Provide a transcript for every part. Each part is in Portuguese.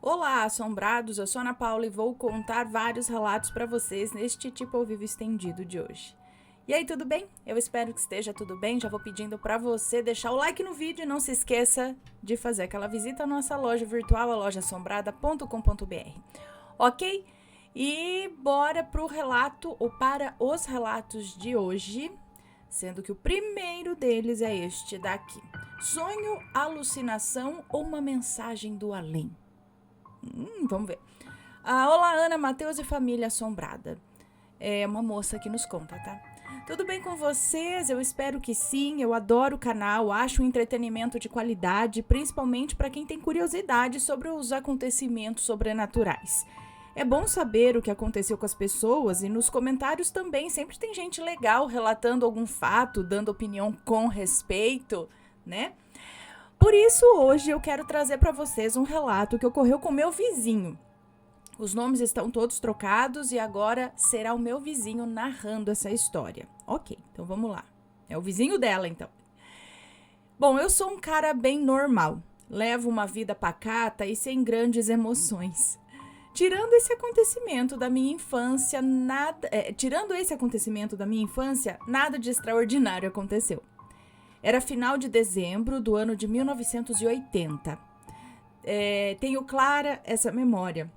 Olá, assombrados! Eu sou Ana Paula e vou contar vários relatos para vocês neste Tipo ao Vivo estendido de hoje. E aí, tudo bem? Eu espero que esteja tudo bem. Já vou pedindo para você deixar o like no vídeo e não se esqueça de fazer aquela visita à nossa loja virtual, a lojaassombrada.com.br. Ok? E bora pro relato ou para os relatos de hoje, sendo que o primeiro deles é este daqui. Sonho, alucinação ou uma mensagem do além? Vamos ver. Olá, Ana, Matheus e família assombrada. É uma moça que nos conta, tá? Tudo bem com vocês? Eu espero que sim. Eu adoro o canal, acho um entretenimento de qualidade, principalmente para quem tem curiosidade sobre os acontecimentos sobrenaturais. É bom saber o que aconteceu com as pessoas e nos comentários também sempre tem gente legal relatando algum fato, dando opinião com respeito, né? Por isso, hoje eu quero trazer para vocês um relato que ocorreu com meu vizinho. Os nomes estão todos trocados e agora será o meu vizinho narrando essa história. Ok, então vamos lá. É o vizinho dela, então. Bom, eu sou um cara bem normal. Levo uma vida pacata e sem grandes emoções. Tirando esse acontecimento da minha infância, nada de extraordinário aconteceu. Era final de dezembro do ano de 1980. Tenho clara essa memória,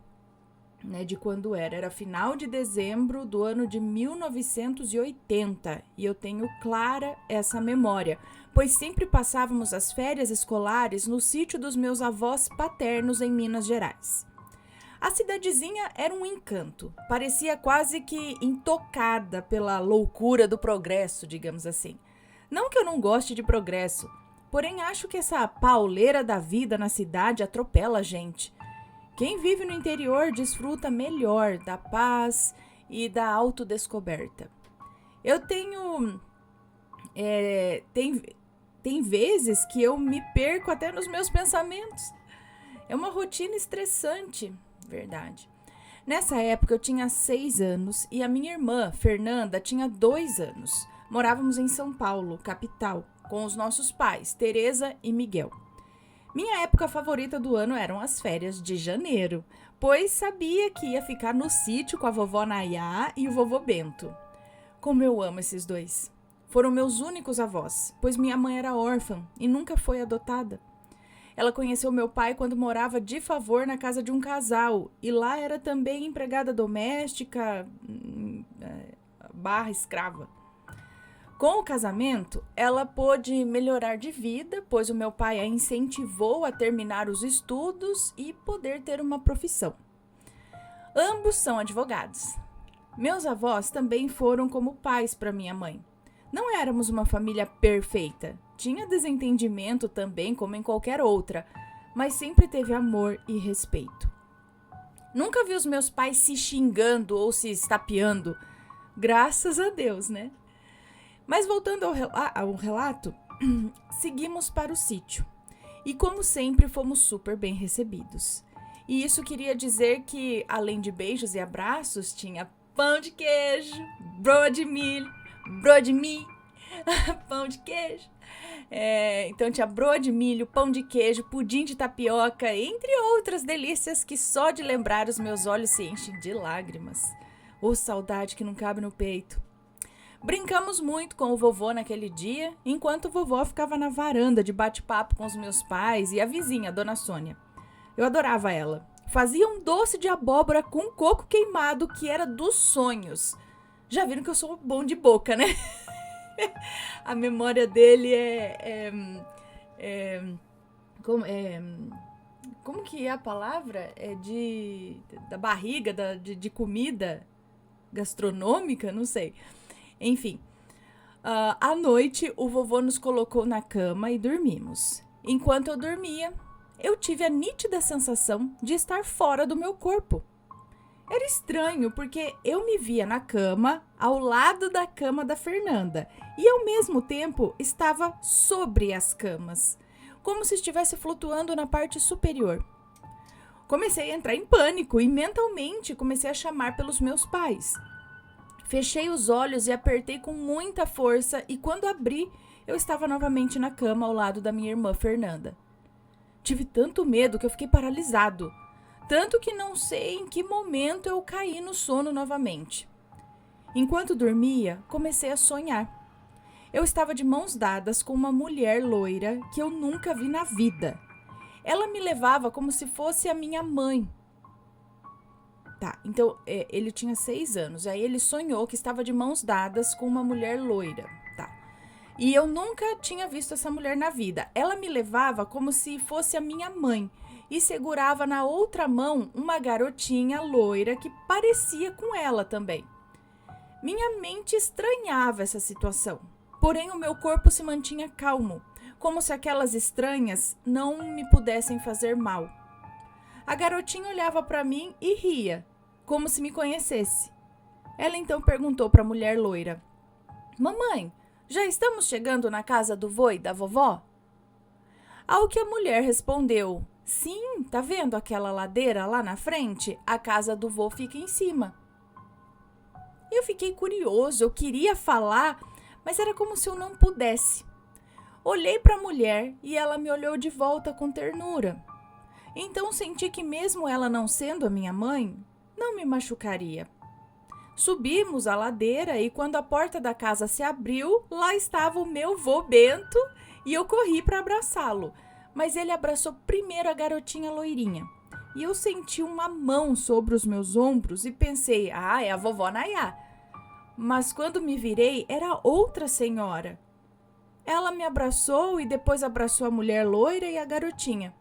né, de quando era. Era final de dezembro do ano de 1980 e eu tenho clara essa memória, pois sempre passávamos as férias escolares no sítio dos meus avós paternos em Minas Gerais. A cidadezinha era um encanto, parecia quase que intocada pela loucura do progresso, digamos assim. Não que eu não goste de progresso, porém acho que essa pauleira da vida na cidade atropela a gente. Quem vive no interior desfruta melhor da paz e da autodescoberta. Eu tenho... Tem vezes que eu me perco até nos meus pensamentos. É uma rotina estressante, verdade. Nessa época eu tinha 6 anos e a minha irmã, Fernanda, tinha 2 anos. Morávamos em São Paulo, capital, com os nossos pais, Teresa e Miguel. Minha época favorita do ano eram as férias de janeiro, pois sabia que ia ficar no sítio com a vovó Nayá e o vovô Bento. Como eu amo esses dois. Foram meus únicos avós, pois minha mãe era órfã e nunca foi adotada. Ela conheceu meu pai quando morava de favor na casa de um casal e lá era também empregada doméstica / escrava. Com o casamento, ela pôde melhorar de vida, pois o meu pai a incentivou a terminar os estudos e poder ter uma profissão. Ambos são advogados. Meus avós também foram como pais para minha mãe. Não éramos uma família perfeita. Tinha desentendimento também, como em qualquer outra, mas sempre teve amor e respeito. Nunca vi os meus pais se xingando ou se estapeando. Graças a Deus, né? Mas voltando ao relato, seguimos para o sítio. E como sempre, fomos super bem recebidos. E isso queria dizer que, além de beijos e abraços, tinha pão de queijo, broa de milho, pão de queijo. Então tinha broa de milho, pão de queijo, pudim de tapioca, entre outras delícias que só de lembrar os meus olhos se enchem de lágrimas. Saudade que não cabe no peito. Brincamos muito com o vovô naquele dia, enquanto o vovô ficava na varanda de bate-papo com os meus pais e a vizinha, a dona Sônia. Eu adorava ela. Fazia um doce de abóbora com coco queimado que era dos sonhos. Já viram que eu sou bom de boca, né? A memória dele como que é a palavra? Da barriga, de comida gastronômica? Não sei. Enfim, à noite o vovô nos colocou na cama e dormimos. Enquanto eu dormia, eu tive a nítida sensação de estar fora do meu corpo. Era estranho porque eu me via na cama, ao lado da cama da Fernanda, e ao mesmo tempo estava sobre as camas, como se estivesse flutuando na parte superior. Comecei a entrar em pânico e mentalmente comecei a chamar pelos meus pais. Fechei os olhos e apertei com muita força e quando abri, eu estava novamente na cama ao lado da minha irmã Fernanda. Tive tanto medo que eu fiquei paralisado. tanto que não sei em que momento eu caí no sono novamente. Enquanto dormia, comecei a sonhar. Eu estava de mãos dadas com uma mulher loira que eu nunca vi na vida. Ela me levava como se fosse a minha mãe. Tá, então ele tinha 6 anos. Aí ele sonhou que estava de mãos dadas com uma mulher loira. Tá. E eu nunca tinha visto essa mulher na vida. Ela me levava como se fosse a minha mãe e segurava na outra mão uma garotinha loira que parecia com ela também. Minha mente estranhava essa situação. Porém, o meu corpo se mantinha calmo, como se aquelas estranhas não me pudessem fazer mal. A garotinha olhava para mim e ria, como se me conhecesse. Ela então perguntou para a mulher loira: Mamãe, já estamos chegando na casa do vô e da vovó? Ao que a mulher respondeu: Sim, tá vendo aquela ladeira lá na frente? A casa do vô fica em cima. Eu fiquei curioso, eu queria falar, mas era como se eu não pudesse. Olhei para a mulher e ela me olhou de volta com ternura. Então senti que mesmo ela não sendo a minha mãe, não me machucaria. Subimos a ladeira e quando a porta da casa se abriu, lá estava o meu vô Bento e eu corri para abraçá-lo. Mas ele abraçou primeiro a garotinha loirinha. E eu senti uma mão sobre os meus ombros e pensei, é a vovó Nayá. Mas quando me virei, era outra senhora. Ela me abraçou e depois abraçou a mulher loira e a garotinha.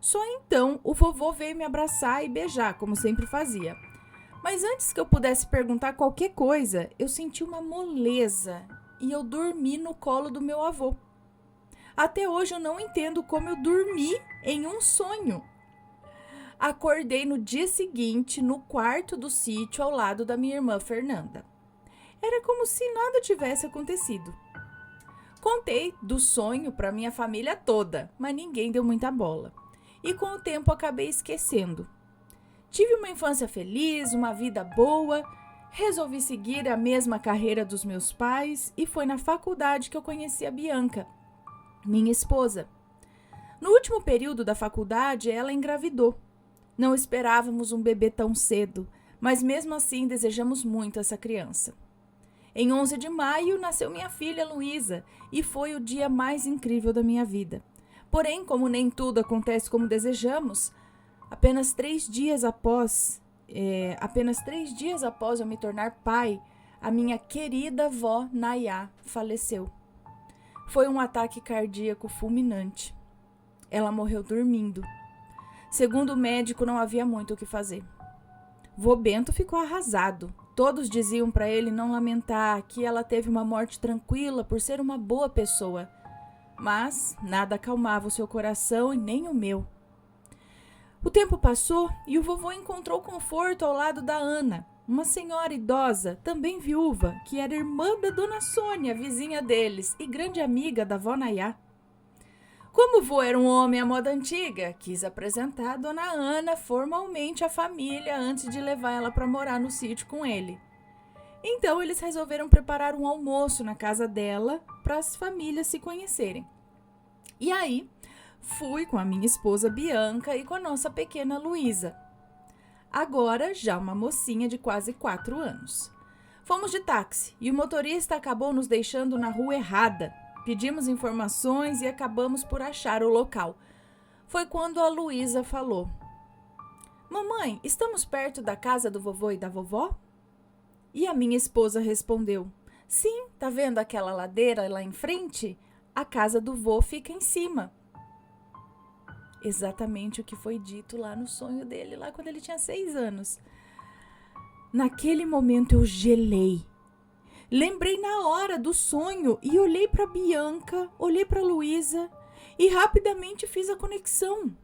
Só então o vovô veio me abraçar e beijar, como sempre fazia. Mas antes que eu pudesse perguntar qualquer coisa, eu senti uma moleza e eu dormi no colo do meu avô. Até hoje eu não entendo como eu dormi em um sonho. Acordei no dia seguinte no quarto do sítio ao lado da minha irmã Fernanda. Era como se nada tivesse acontecido. Contei do sonho para minha família toda, mas ninguém deu muita bola. E com o tempo acabei esquecendo. Tive uma infância feliz, uma vida boa, resolvi seguir a mesma carreira dos meus pais e foi na faculdade que eu conheci a Bianca, minha esposa. No último período da faculdade, ela engravidou. Não esperávamos um bebê tão cedo, mas mesmo assim desejamos muito essa criança. Em 11 de maio, nasceu minha filha Luísa e foi o dia mais incrível da minha vida. Porém, como nem tudo acontece como desejamos, apenas 3 dias após eu me tornar pai, a minha querida avó Nayá faleceu. Foi um ataque cardíaco fulminante. Ela morreu dormindo. Segundo o médico, não havia muito o que fazer. Vô Bento ficou arrasado. Todos diziam para ele não lamentar, que ela teve uma morte tranquila por ser uma boa pessoa. Mas nada acalmava o seu coração e nem o meu. O tempo passou e o vovô encontrou conforto ao lado da Ana, uma senhora idosa, também viúva, que era irmã da dona Sônia, vizinha deles e grande amiga da vó Nayá. Como o vô era um homem à moda antiga, quis apresentar a dona Ana formalmente à família antes de levar ela para morar no sítio com ele. Então eles resolveram preparar um almoço na casa dela para as famílias se conhecerem. E aí, fui com a minha esposa Bianca e com a nossa pequena Luísa. Agora já uma mocinha de quase 4 anos. Fomos de táxi e o motorista acabou nos deixando na rua errada. Pedimos informações e acabamos por achar o local. Foi quando a Luísa falou: Mamãe, estamos perto da casa do vovô e da vovó? E a minha esposa respondeu: Sim, tá vendo aquela ladeira lá em frente? A casa do vô fica em cima. Exatamente o que foi dito lá no sonho dele, lá quando ele tinha 6 anos. Naquele momento eu gelei. Lembrei na hora do sonho e olhei para Bianca, olhei para Luísa e rapidamente fiz a conexão.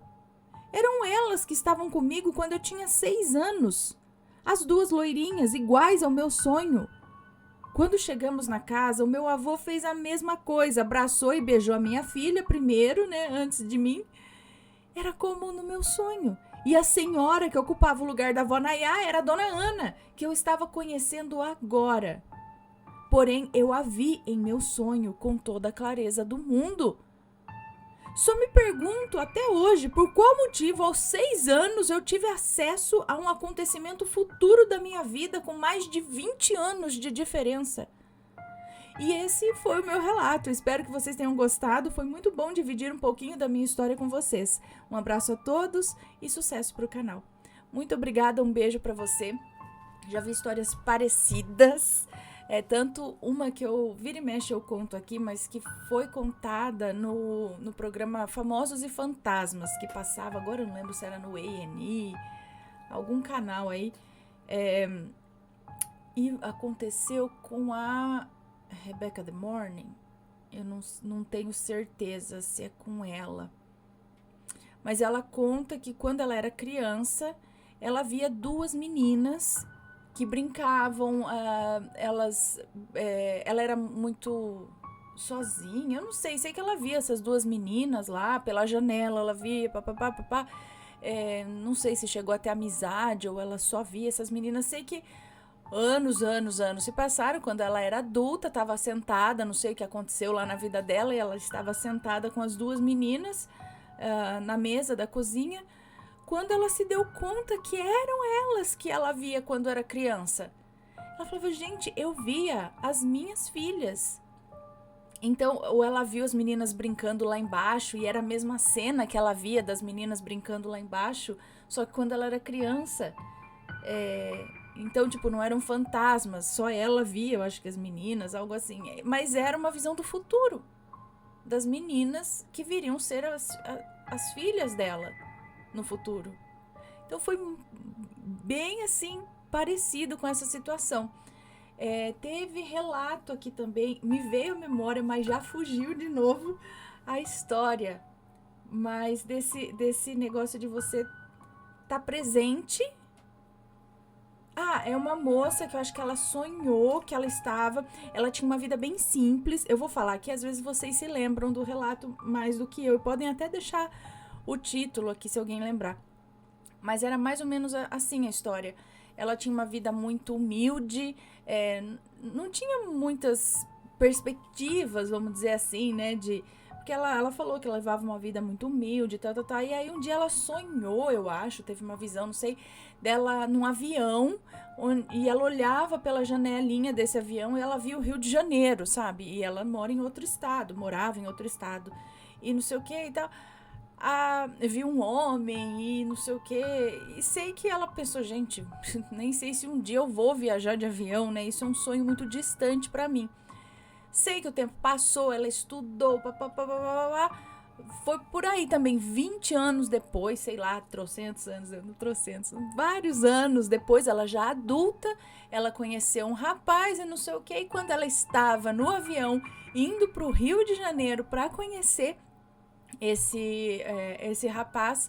Eram elas que estavam comigo quando eu tinha 6 anos. As 2 loirinhas, iguais ao meu sonho. Quando chegamos na casa, o meu avô fez a mesma coisa, abraçou e beijou a minha filha primeiro, antes de mim. Era como no meu sonho. E a senhora que ocupava o lugar da avó Nayá era a dona Ana, que eu estava conhecendo agora. Porém, eu a vi em meu sonho com toda a clareza do mundo. Só me pergunto até hoje por qual motivo, aos 6 anos, eu tive acesso a um acontecimento futuro da minha vida com mais de 20 anos de diferença. E esse foi o meu relato. Espero que vocês tenham gostado. Foi muito bom dividir um pouquinho da minha história com vocês. Um abraço a todos e sucesso para o canal. Muito obrigada, um beijo para você. Já vi histórias parecidas. Tanto uma que eu vira e mexe eu conto aqui, mas que foi contada no programa Famosos e Fantasmas, que passava, agora eu não lembro se era no A&E, algum canal aí. E aconteceu com a Rebecca De Mornay. Eu não tenho certeza se é com ela. Mas ela conta que quando ela era criança, ela via 2 meninas que brincavam, ela era muito sozinha, eu não sei que ela via essas 2 meninas lá pela janela, ela via, papapá, não sei se chegou a ter amizade ou ela só via essas meninas, sei que anos se passaram, quando ela era adulta, estava sentada, não sei o que aconteceu lá na vida dela, e ela estava sentada com as 2 meninas na mesa da cozinha, quando ela se deu conta que eram elas que ela via quando era criança. Ela falava, gente, eu via as minhas filhas. Então, ou ela viu as meninas brincando lá embaixo, e era a mesma cena que ela via das meninas brincando lá embaixo, só que quando ela era criança. Então, tipo, não eram fantasmas, só ela via, eu acho que as meninas, algo assim. Mas era uma visão do futuro, das meninas que viriam ser as filhas dela no futuro. Então foi bem assim parecido com essa situação. Teve relato aqui também, me veio à memória, mas já fugiu de novo a história. Mas desse negócio de você estar presente. É uma moça que eu acho que ela sonhou que ela tinha uma vida bem simples. Eu vou falar que às vezes vocês se lembram do relato mais do que eu, e podem até deixar o título aqui se alguém lembrar. Mas era mais ou menos assim a história. Ela tinha uma vida muito humilde, não tinha muitas perspectivas, vamos dizer assim, né? Porque ela falou que ela levava uma vida muito humilde, tal. E aí um dia ela sonhou, eu acho, teve uma visão, não sei, dela num avião, e ela olhava pela janelinha desse avião e ela via o Rio de Janeiro, sabe? E ela morava em outro estado, e não sei o que e tal. Vi um homem e não sei o que, e sei que ela pensou, gente, nem sei se um dia eu vou viajar de avião, né? Isso é um sonho muito distante pra mim. Sei que o tempo passou, ela estudou, foi por aí também, 20 anos depois, sei lá, vários anos depois, ela já adulta, ela conheceu um rapaz e não sei o que, e quando ela estava no avião, indo pro Rio de Janeiro pra conhecer esse rapaz,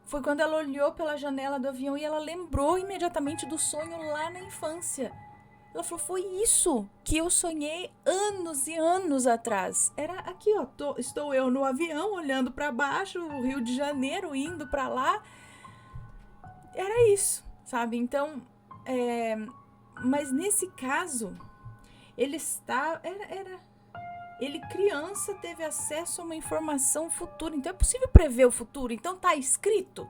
foi quando ela olhou pela janela do avião e ela lembrou imediatamente do sonho lá na infância. Ela falou, foi isso que eu sonhei anos e anos atrás. Era aqui, ó, estou eu no avião olhando para baixo, o Rio de Janeiro, indo para lá. Era isso, sabe? Então, mas nesse caso, ele criança, teve acesso a uma informação futura. Então é possível prever o futuro. Então tá escrito.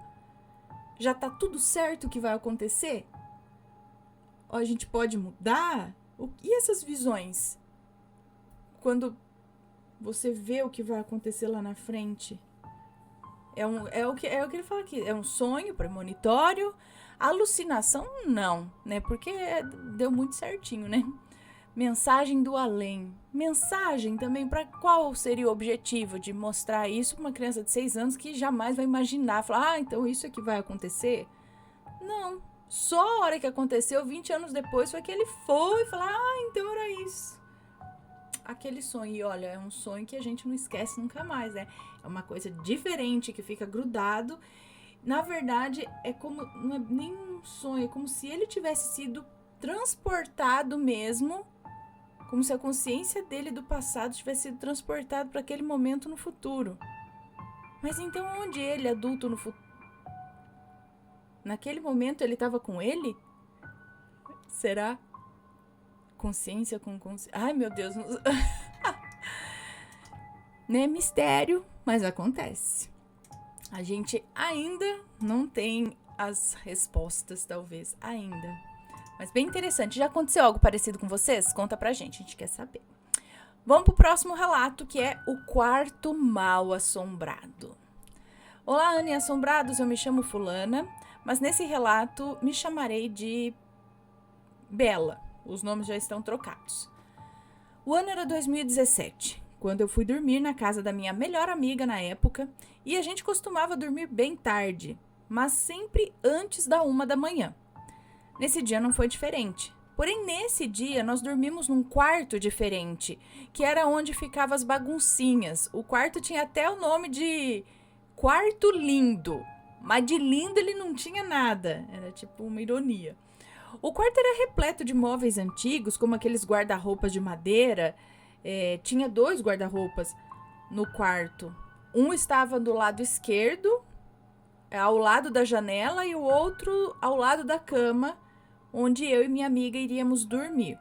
Já tá tudo certo o que vai acontecer. A gente pode mudar. E essas visões? Quando você vê o que vai acontecer lá na frente. É o que ele fala aqui. É um sonho premonitório. Alucinação, não, né? Porque deu muito certinho, né? Mensagem do além. Mensagem também, para qual seria o objetivo de mostrar isso para uma criança de 6 anos que jamais vai imaginar, falar, então isso é que vai acontecer? Não. Só a hora que aconteceu, 20 anos depois, foi que ele foi falar, então era isso. Aquele sonho. E olha, é um sonho que a gente não esquece nunca mais, né? É uma coisa diferente que fica grudado. Na verdade, não é nem um sonho, é como se ele tivesse sido transportado mesmo, como se a consciência dele do passado tivesse sido transportada para aquele momento no futuro. Mas então onde ele, adulto no futuro? Naquele momento ele estava com ele? Será? Consciência com consciência? Ai, meu Deus. né? Mistério, mas acontece. A gente ainda não tem as respostas, talvez, ainda. Mas bem interessante. Já aconteceu algo parecido com vocês? Conta pra gente, a gente quer saber. Vamos pro próximo relato, que é o quarto mal assombrado. Olá, Ana e assombrados, eu me chamo fulana, mas nesse relato me chamarei de Bela. Os nomes já estão trocados. O ano era 2017, quando eu fui dormir na casa da minha melhor amiga na época, e a gente costumava dormir bem tarde, mas sempre antes da 1 da manhã. Nesse dia não foi diferente. Porém, nesse dia, nós dormimos num quarto diferente, que era onde ficavam as baguncinhas. O quarto tinha até o nome de quarto lindo, mas de lindo ele não tinha nada. Era tipo uma ironia. O quarto era repleto de móveis antigos, como aqueles guarda-roupas de madeira. Tinha 2 guarda-roupas no quarto. Um estava do lado esquerdo, ao lado da janela, e o outro ao lado da cama, onde eu e minha amiga iríamos dormir.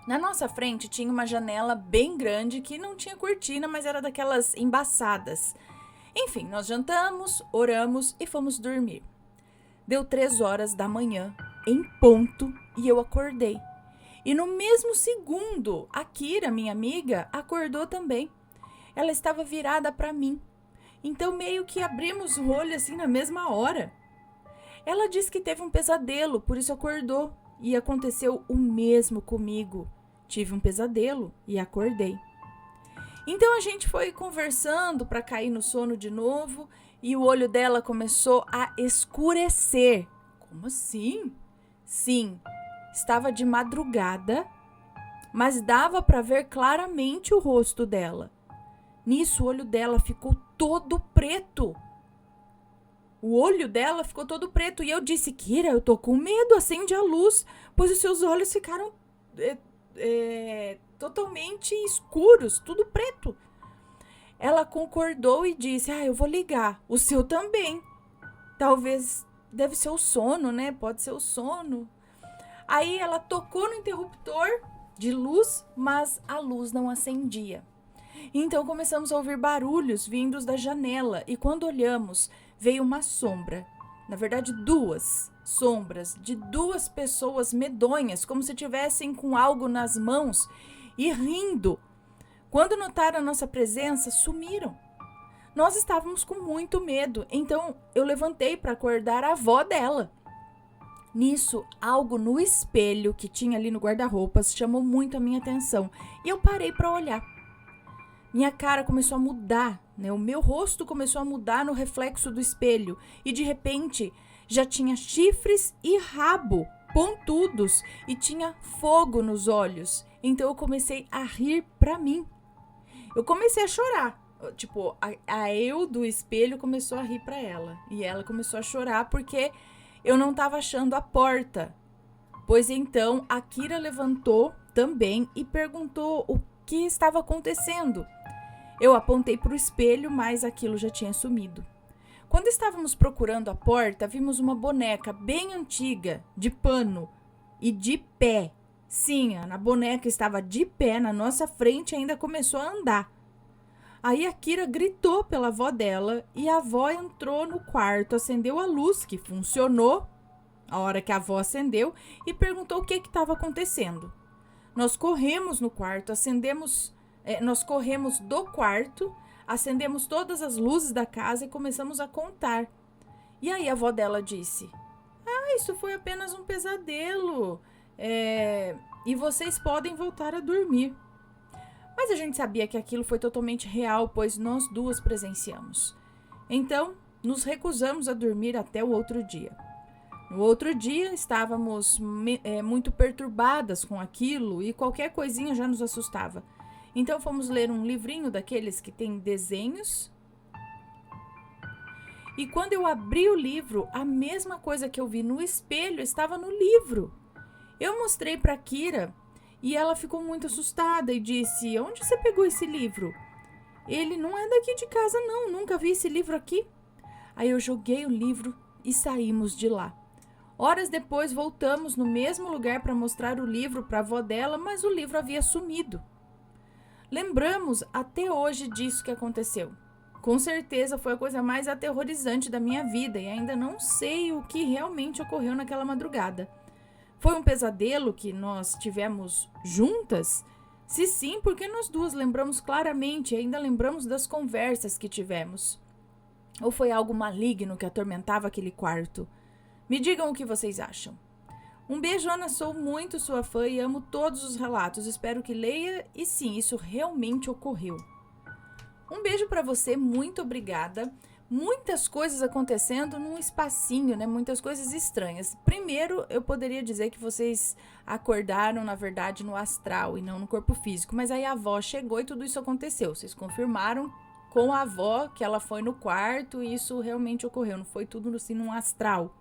Na nossa frente tinha uma janela bem grande que não tinha cortina, mas era daquelas embaçadas. Enfim, nós jantamos, oramos e fomos dormir. Deu 3 horas da manhã, em ponto, e eu acordei. E no mesmo segundo, a Kira, minha amiga, acordou também. Ela estava virada para mim. Então meio que abrimos o olho assim na mesma hora. Ela disse que teve um pesadelo, por isso acordou. E aconteceu o mesmo comigo. Tive um pesadelo e acordei. Então a gente foi conversando para cair no sono de novo e o olho dela começou a escurecer. Como assim? Sim, estava de madrugada, mas dava para ver claramente o rosto dela. Nisso o olho dela ficou todo preto. O olho dela ficou todo preto e eu disse: Kira, eu tô com medo, acende a luz, pois os seus olhos ficaram totalmente escuros, tudo preto. Ela concordou e disse: eu vou ligar, o seu também. Talvez, deve ser o sono, né? Pode ser o sono. Aí ela tocou no interruptor de luz, mas a luz não acendia. Então começamos a ouvir barulhos vindos da janela e quando olhamos, veio uma sombra. Na verdade, 2 sombras de 2 pessoas medonhas, como se tivessem com algo nas mãos e rindo. Quando notaram a nossa presença, sumiram. Nós estávamos com muito medo, então eu levantei para acordar a avó dela. Nisso, algo no espelho que tinha ali no guarda-roupas chamou muito a minha atenção e eu parei para olhar. Minha cara começou a mudar, né? O meu rosto começou a mudar no reflexo do espelho e de repente já tinha chifres e rabo pontudos e tinha fogo nos olhos. Então eu comecei a rir para mim. Eu comecei a chorar. Tipo, a eu do espelho começou a rir para ela e ela começou a chorar porque eu não estava achando a porta. Pois então a Kira levantou também e perguntou o que estava acontecendo. Eu apontei para o espelho, mas aquilo já tinha sumido. Quando estávamos procurando a porta, vimos uma boneca bem antiga, de pano e de pé. Sim, a boneca estava de pé na nossa frente e ainda começou a andar. Aí a Kira gritou pela avó dela e a avó entrou no quarto, acendeu a luz, que funcionou a hora que a avó acendeu, e perguntou o que estava acontecendo. Nós corremos no quarto, nós corremos do quarto, acendemos todas as luzes da casa e começamos a contar. E aí a avó dela disse: isso foi apenas um pesadelo, e vocês podem voltar a dormir. Mas a gente sabia que aquilo foi totalmente real, pois nós 2 presenciamos. Então, nos recusamos a dormir até o outro dia. No outro dia, estávamos muito perturbadas com aquilo e qualquer coisinha já nos assustava. Então, fomos ler um livrinho daqueles que tem desenhos. E quando eu abri o livro, a mesma coisa que eu vi no espelho estava no livro. Eu mostrei para Kira e ela ficou muito assustada e disse: onde você pegou esse livro? Ele não é daqui de casa não, nunca vi esse livro aqui. Aí eu joguei o livro e saímos de lá. Horas depois voltamos no mesmo lugar para mostrar o livro para a avó dela, mas o livro havia sumido. Lembramos até hoje disso que aconteceu. Com certeza foi a coisa mais aterrorizante da minha vida e ainda não sei o que realmente ocorreu naquela madrugada. Foi um pesadelo que nós tivemos juntas? Se sim, porque nós duas lembramos claramente e ainda lembramos das conversas que tivemos. Ou foi algo maligno que atormentava aquele quarto? Me digam o que vocês acham. Um beijo, Ana, sou muito sua fã e amo todos os relatos. Espero que leia e sim, isso realmente ocorreu. Um beijo para você, muito obrigada. Muitas coisas acontecendo num espacinho, né? Muitas coisas estranhas. Primeiro, eu poderia dizer que vocês acordaram, na verdade, no astral e não no corpo físico. Mas aí a avó chegou e tudo isso aconteceu. Vocês confirmaram com a avó que ela foi no quarto e isso realmente ocorreu. Não foi tudo assim num astral.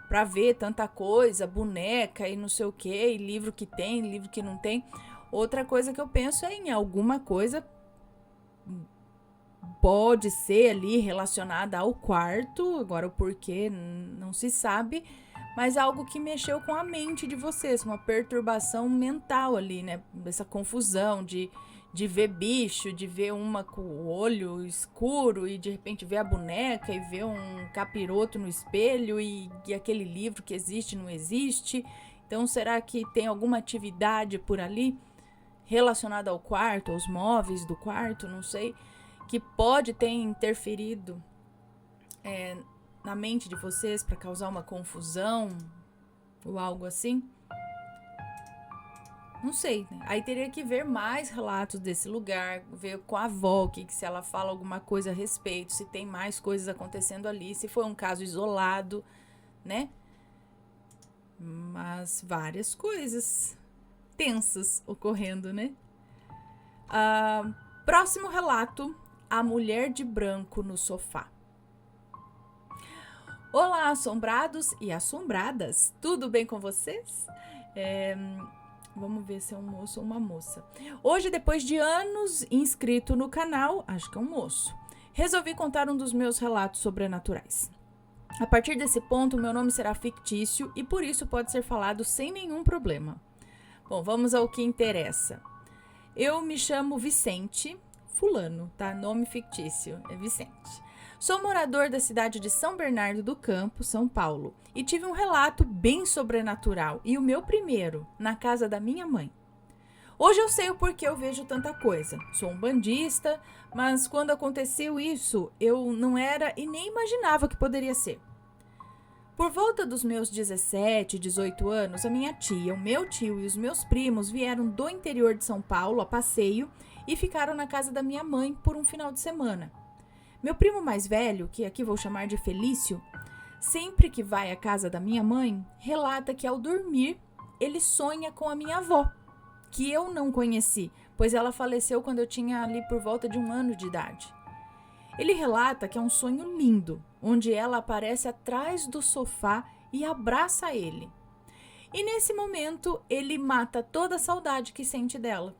Pra ver tanta coisa, boneca e não sei o que, e livro que tem, livro que não tem. Outra coisa que eu penso é em alguma coisa pode ser ali relacionada ao quarto, agora o porquê não se sabe, mas algo que mexeu com a mente de vocês, uma perturbação mental ali, né? Essa confusão de ver bicho, de ver uma com o olho escuro e de repente ver a boneca e ver um capiroto no espelho e aquele livro que existe não existe. Então, será que tem alguma atividade por ali relacionada ao quarto, aos móveis do quarto, não sei, que pode ter interferido na mente de vocês para causar uma confusão ou algo assim? Não sei, né? Aí teria que ver mais relatos desse lugar, ver com a avó, que se ela fala alguma coisa a respeito, se tem mais coisas acontecendo ali, se foi um caso isolado, né? Mas várias coisas tensas ocorrendo, né? Próximo relato, a mulher de branco no sofá. Olá, assombrados e assombradas, tudo bem com vocês? Vamos ver se é um moço ou uma moça. Hoje, depois de anos inscrito no canal, acho que é um moço, resolvi contar um dos meus relatos sobrenaturais. A partir desse ponto, meu nome será fictício e por isso pode ser falado sem nenhum problema. Bom, vamos ao que interessa. Eu me chamo Vicente Fulano, tá? Nome fictício, é Vicente. Sou morador da cidade de São Bernardo do Campo, São Paulo, e tive um relato bem sobrenatural, e o meu primeiro, na casa da minha mãe. Hoje eu sei o porquê eu vejo tanta coisa. Sou um bandista, mas quando aconteceu isso, eu não era e nem imaginava que poderia ser. Por volta dos meus 17, 18 anos, a minha tia, o meu tio e os meus primos vieram do interior de São Paulo a passeio e ficaram na casa da minha mãe por um final de semana. Meu primo mais velho, que aqui vou chamar de Felício, sempre que vai à casa da minha mãe, relata que ao dormir, ele sonha com a minha avó, que eu não conheci, pois ela faleceu quando eu tinha ali por volta de 1 ano de idade. Ele relata que é um sonho lindo, onde ela aparece atrás do sofá e abraça ele. E nesse momento, ele mata toda a saudade que sente dela.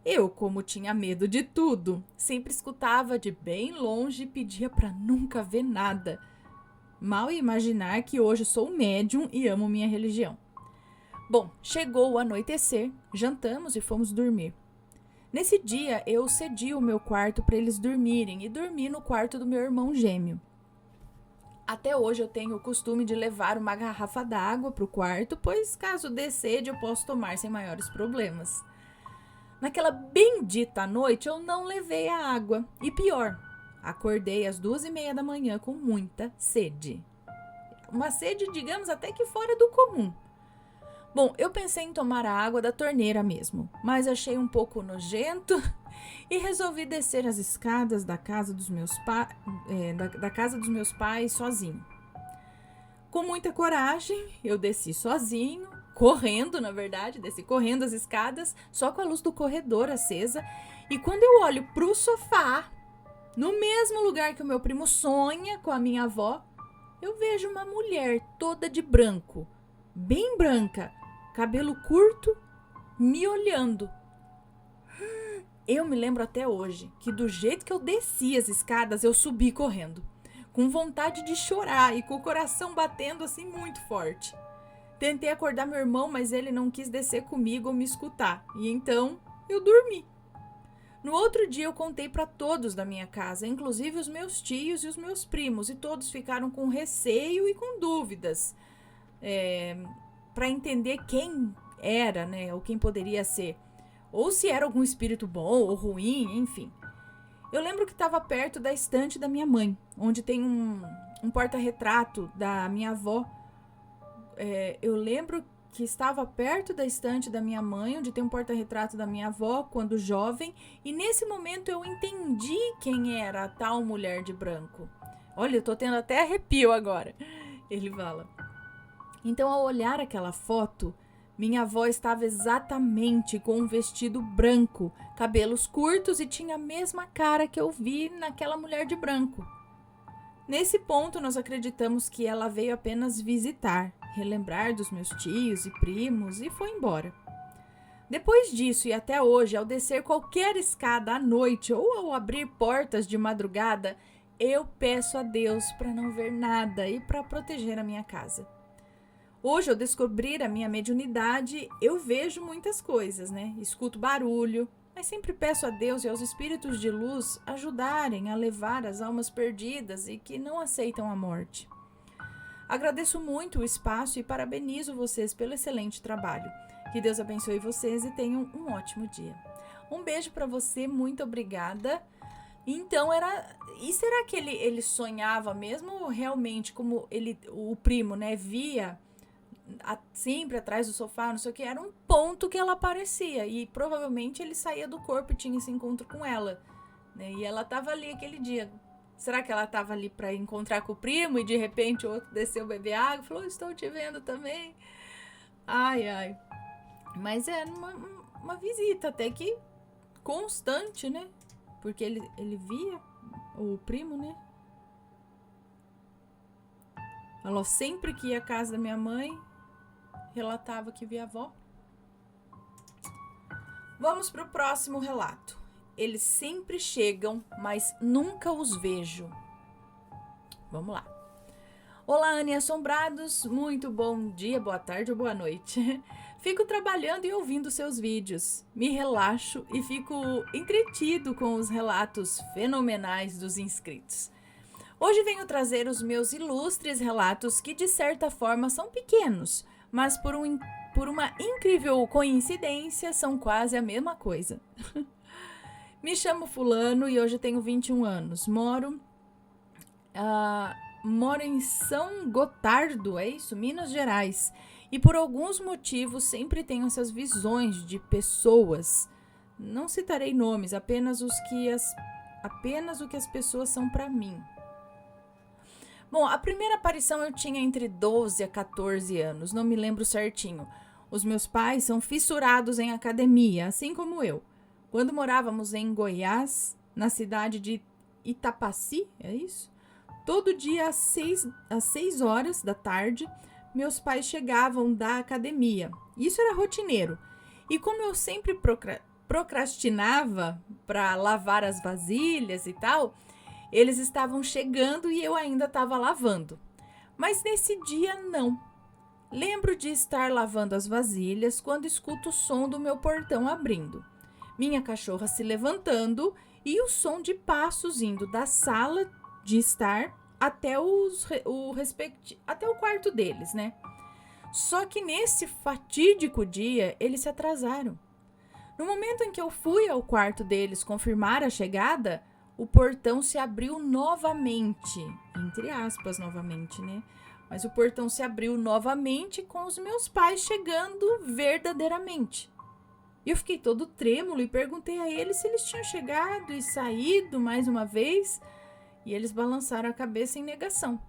Eu, como tinha medo de tudo, sempre escutava de bem longe e pedia para nunca ver nada. Mal ia imaginar que hoje sou médium e amo minha religião. Bom, chegou o anoitecer, jantamos e fomos dormir. Nesse dia, eu cedi o meu quarto para eles dormirem e dormi no quarto do meu irmão gêmeo. Até hoje eu tenho o costume de levar uma garrafa d'água para o quarto, pois caso dê sede eu posso tomar sem maiores problemas. Naquela bendita noite eu não levei a água e pior, acordei às 2:30 da manhã com muita sede. Uma sede, digamos, até que fora do comum. Bom, eu pensei em tomar a água da torneira mesmo, mas achei um pouco nojento e resolvi descer as escadas da casa dos meus, da casa dos meus pais sozinho. Com muita coragem, eu desci sozinho, correndo, na verdade, desci correndo as escadas, só com a luz do corredor acesa, e quando eu olho pro sofá, no mesmo lugar que o meu primo sonha com a minha avó, eu vejo uma mulher toda de branco, bem branca, cabelo curto, me olhando. Eu me lembro até hoje que do jeito que eu desci as escadas, eu subi correndo, com vontade de chorar e com o coração batendo assim muito forte. Tentei acordar meu irmão, mas ele não quis descer comigo ou me escutar. E então, eu dormi. No outro dia eu contei para todos da minha casa, inclusive os meus tios e os meus primos, e todos ficaram com receio e com dúvidas para entender quem era, né, ou quem poderia ser, ou se era algum espírito bom ou ruim, enfim. Eu lembro que estava perto da estante da minha mãe, onde tem um porta-retrato da minha avó. Eu lembro que estava perto da estante da minha mãe, onde tem um porta-retrato da minha avó, quando jovem, e nesse momento eu entendi quem era a tal mulher de branco. Olha, eu tô tendo até arrepio agora. Ele fala. Então, ao olhar aquela foto, minha avó estava exatamente com um vestido branco, cabelos curtos e tinha a mesma cara que eu vi naquela mulher de branco. Nesse ponto, nós acreditamos que ela veio apenas visitar, relembrar dos meus tios e primos e foi embora. Depois disso e até hoje, ao descer qualquer escada à noite ou ao abrir portas de madrugada, eu peço a Deus para não ver nada e para proteger a minha casa. Hoje, ao descobrir a minha mediunidade, eu vejo muitas coisas, né? Escuto barulho, mas sempre peço a Deus e aos espíritos de luz ajudarem a levar as almas perdidas e que não aceitam a morte. Agradeço muito o espaço e parabenizo vocês pelo excelente trabalho. Que Deus abençoe vocês e tenham um ótimo dia. Um beijo para você, muito obrigada. Então e será que ele sonhava mesmo realmente como o primo, né, via sempre atrás do sofá, não sei o que, era um ponto que ela aparecia e provavelmente ele saía do corpo e tinha esse encontro com ela, né? E ela tava ali aquele dia. Será que ela tava ali para encontrar com o primo e de repente o outro desceu beber água e falou, estou te vendo também? Ai. Mas é uma visita até que constante, né? Porque ele via o primo, né? Falou sempre que ia à casa da minha mãe, relatava que via a avó. Vamos para o próximo relato. Eles sempre chegam, mas nunca os vejo. Vamos lá. Olá, Anne Assombrados. Muito bom dia, boa tarde ou boa noite. Fico trabalhando e ouvindo seus vídeos. Me relaxo e fico entretido com os relatos fenomenais dos inscritos. Hoje venho trazer os meus ilustres relatos que, de certa forma, são pequenos, mas por uma incrível coincidência, são quase a mesma coisa. Me chamo Fulano e hoje tenho 21 anos. Moro em São Gotardo, é isso? Minas Gerais. E por alguns motivos sempre tenho essas visões de pessoas. Não citarei nomes, apenas o que as pessoas são para mim. Bom, a primeira aparição eu tinha entre 12 a 14 anos, não me lembro certinho. Os meus pais são fissurados em academia, assim como eu. Quando morávamos em Goiás, na cidade de Itapaci, é isso? Todo dia às 6 horas da tarde, meus pais chegavam da academia. Isso era rotineiro. E como eu sempre procrastinava para lavar as vasilhas e tal, eles estavam chegando e eu ainda estava lavando. Mas nesse dia, não. Lembro de estar lavando as vasilhas quando escuto o som do meu portão abrindo. Minha cachorra se levantando e o som de passos indo da sala de estar até o quarto deles, né? Só que nesse fatídico dia, eles se atrasaram. No momento em que eu fui ao quarto deles confirmar a chegada, o portão se abriu novamente, entre aspas, novamente, né? Mas o portão se abriu novamente com os meus pais chegando verdadeiramente. E eu fiquei todo trêmulo e perguntei a eles se eles tinham chegado e saído mais uma vez. E eles balançaram a cabeça em negação.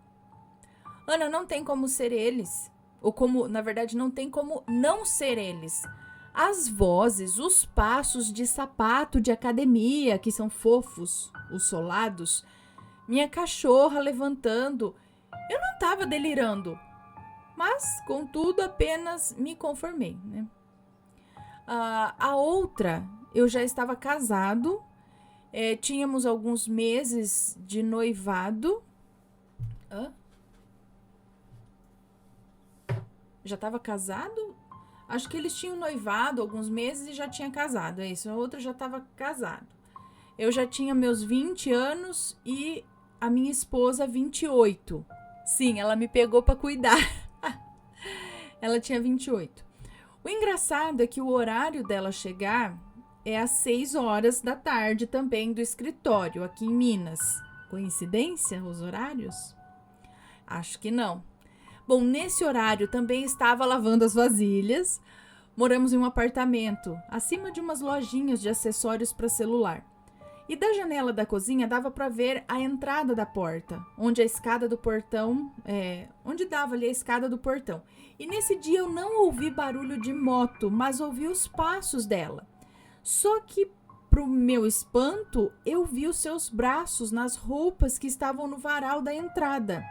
Ana, não tem como ser eles. Ou como, na verdade, não tem como não ser eles. As vozes, os passos de sapato de academia, que são fofos, os solados. Minha cachorra levantando. Eu não estava delirando. Mas, contudo, apenas me conformei, né? A outra, eu já estava casado. Tínhamos alguns meses de noivado. Já estava casado? Acho que eles tinham noivado alguns meses e já tinha casado, é isso. A outra já estava casado. Eu já tinha meus 20 anos e a minha esposa 28. Sim, ela me pegou para cuidar. Ela tinha 28. O engraçado é que o horário dela chegar é às 6 horas da tarde também do escritório, aqui em Minas. Coincidência os horários? Acho que não. Bom, nesse horário também estava lavando as vasilhas. Moramos em um apartamento, acima de umas lojinhas de acessórios para celular. E da janela da cozinha dava para ver a entrada da porta, onde a escada do portão, onde dava ali a escada do portão. E nesse dia eu não ouvi barulho de moto, mas ouvi os passos dela. Só que, pro meu espanto, eu vi os seus braços nas roupas que estavam no varal da entrada.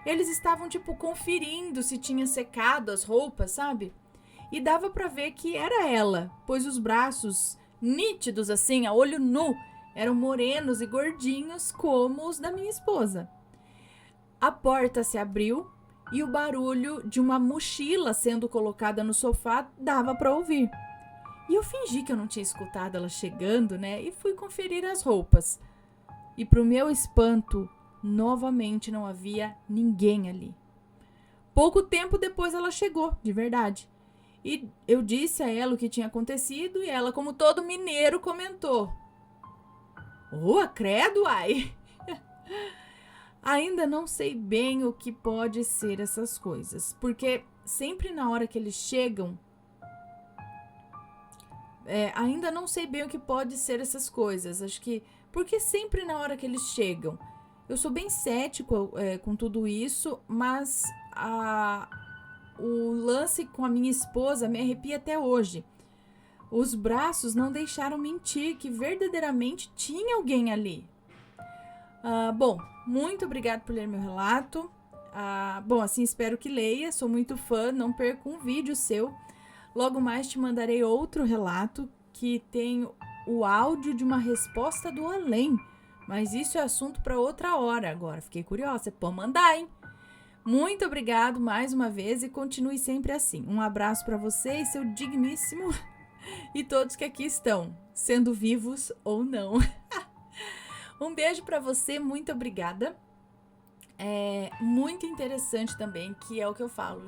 Eles estavam, conferindo se tinha secado as roupas, sabe? E dava para ver que era ela, pois os braços, nítidos assim, a olho nu, eram morenos e gordinhos como os da minha esposa. A porta se abriu e o barulho de uma mochila sendo colocada no sofá dava para ouvir. E eu fingi que eu não tinha escutado ela chegando, né? E fui conferir as roupas. E pro meu espanto, novamente não havia ninguém ali. Pouco tempo depois ela chegou, de verdade. E eu disse a ela o que tinha acontecido e ela, como todo mineiro, comentou: "Oh, credo, ai!" Ainda não sei bem o que pode ser essas coisas, porque sempre na hora que eles chegam, ainda não sei bem o que pode ser essas coisas. Acho que porque sempre na hora que eles chegam, eu sou bem cético com tudo isso, mas o lance com a minha esposa me arrepia até hoje. Os braços não deixaram mentir que verdadeiramente tinha alguém ali. Bom, muito obrigada por ler meu relato. Bom, assim espero que leia. Sou muito fã, não perca um vídeo seu. Logo mais te mandarei outro relato que tem o áudio de uma resposta do além. Mas isso é assunto para outra hora agora. Fiquei curiosa, você pode mandar, hein? Muito obrigado mais uma vez e continue sempre assim. Um abraço para você e seu digníssimo e todos que aqui estão, sendo vivos ou não. Um beijo para você, muito obrigada. É muito interessante também, que é o que eu falo.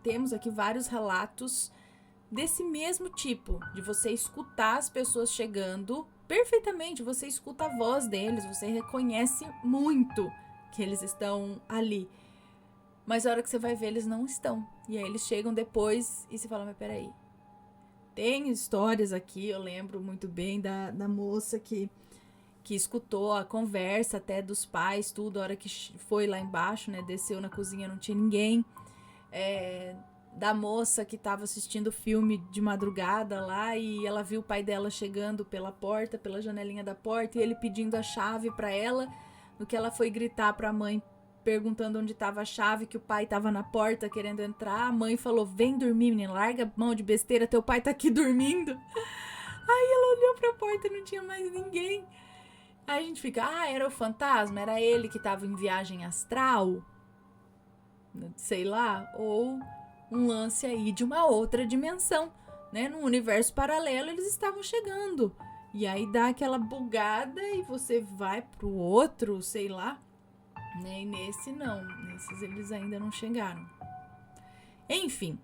Temos aqui vários relatos desse mesmo tipo, de você escutar as pessoas chegando perfeitamente, você escuta a voz deles, você reconhece muito que eles estão ali. Mas a hora que você vai ver, eles não estão. E aí eles chegam depois e você fala, mas peraí. Tem histórias aqui, eu lembro muito bem da moça que escutou a conversa até dos pais, tudo, a hora que foi lá embaixo, né, desceu na cozinha, não tinha ninguém. Da moça que estava assistindo filme de madrugada lá e ela viu o pai dela chegando pela porta, pela janelinha da porta, e ele pedindo a chave para ela, no que ela foi gritar para a mãe, perguntando onde estava a chave, que o pai estava na porta querendo entrar. A mãe falou, vem dormir, menina, larga a mão de besteira, teu pai tá aqui dormindo. Aí ela olhou para a porta e não tinha mais ninguém. Aí a gente fica, era o fantasma? Era ele que estava em viagem astral? Sei lá, ou um lance aí de uma outra dimensão, né? Num universo paralelo eles estavam chegando. E aí dá aquela bugada e você vai pro outro, sei lá. Né? E nesse não, nesses eles ainda não chegaram. Enfim,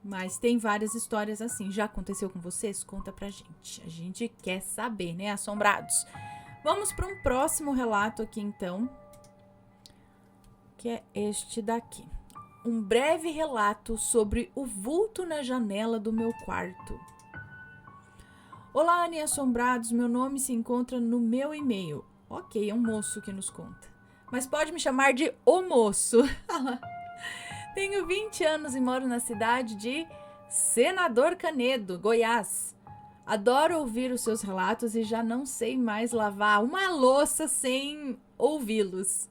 mas tem várias histórias assim. Já aconteceu com vocês? Conta pra gente. A gente quer saber, né, assombrados? Vamos para um próximo relato aqui então, que é este daqui. Um breve relato sobre o vulto na janela do meu quarto. Olá, Anne Assombrados, meu nome se encontra no meu e-mail. Ok, é um moço que nos conta. Mas pode me chamar de O Moço. Tenho 20 anos e moro na cidade de Senador Canedo, Goiás. Adoro ouvir os seus relatos e já não sei mais lavar uma louça sem ouvi-los.